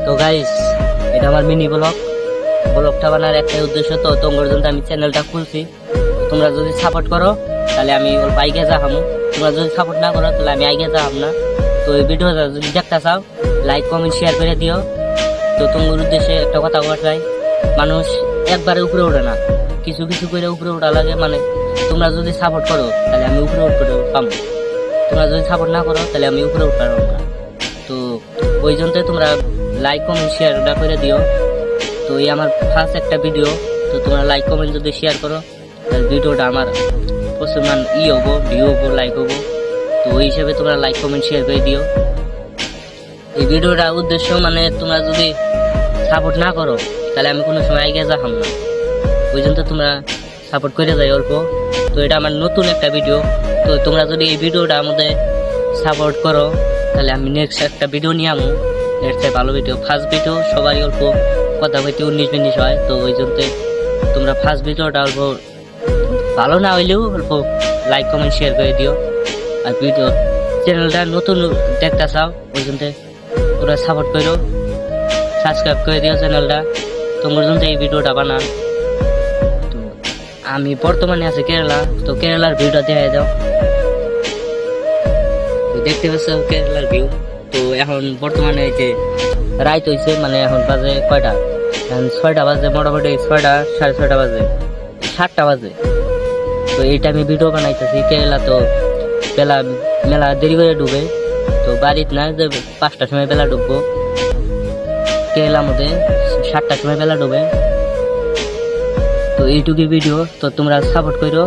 তো গাইস, এটা আমার মিনি ব্লগটা বানার একটাই উদ্দেশ্য। তো তোমার জন্য আমি চ্যানেলটা খুলছি। তোমরা যদি সাপোর্ট করো তাহলে আমি অল্প আগে যাহামু, তোমরা যদি সাপোর্ট না করো তাহলে আমি আগে যাহাম না। তো এই ভিডিওটা যদি দেখতে চাও লাইক কমেন্ট শেয়ার করে দিও। তো তোমার উদ্দেশ্যে একটা কথা বলা চাই, মানুষ একবারে উপরে ওঠে না, কিছু কিছু করে উপরে ওঠা লাগে। মানে তোমরা যদি সাপোর্ট করো তাহলে আমি উপরে উঠতে পারবো, তোমরা যদি সাপোর্ট না করো তাহলে আমি উপরে উঠতে পারবো না। তো ওই জন্য তোমরা লাইক কমেন্ট শেয়ারটা করে দিও। তো এই আমার ফার্স্ট একটা ভিডিও, তো তোমরা লাইক কমেন্ট যদি শেয়ার করো তাহলে ভিডিওটা আমার প্রচুর হবো, ভিউ হবো, লাইক হবো। তো ওই হিসাবে তোমরা লাইক কমেন্ট শেয়ার করে দিও। এই ভিডিওটার উদ্দেশ্য মানে তোমরা যদি সাপোর্ট না করো তাহলে আমি কোনো সময় এগিয়ে যাহাম না, ওই জন্য তোমরা সাপোর্ট করে যাই অল্প। তো এটা আমার নতুন একটা ভিডিও। তো তোমরা যদি এই ভিডিওটা আমাদের সাপোর্ট করো তাহলে আমি নেক্সট একটা ভিডিও নিয়ে আমো, এর চেয়ে ভালো ভিডিও। ফার্স্ট ভিডিও সবারই অল্প কথা বলতে 19-20 হয়, তো ওই জন্য তোমরা ফার্স্ট ভিডিওটা অল্প ভালো না হইলেও অল্প লাইক কমেন্ট শেয়ার করে দিও। আর ভিডিও চ্যানেলটা নতুন দেখতে চাও ওই জন্য তোমরা সাপোর্ট করো, সাবস্ক্রাইব করে দিও চ্যানেলটা। তোমার জন্য এই ভিডিওটা বানান। তো আমি বর্তমানে আছি কেরালা, তো কেরালার ভিউটা দেখা যাও। তো দেখতে পাচ্ছ কেরালার ভিউ। তো এখন বর্তমানে এই যে রাইত হয়েছে, মানে এখন বাজে কয়টা, এখন 6টা বাজে, মোটামুটি 6টা 6:30 বাজে, 7টা বাজে। তো এই টাইমে ভিডিও বানাইতেছি। কেরালা তো বেলা মেলা দেরি করে ডুবে, তো বাড়িতে না যে 5টার সময় বেলা ডুববো। কেরালার মধ্যে 7টার সময় বেলা ডুবে। তো এইটুকু ভিডিও, তো তোমরা সাপোর্ট করো।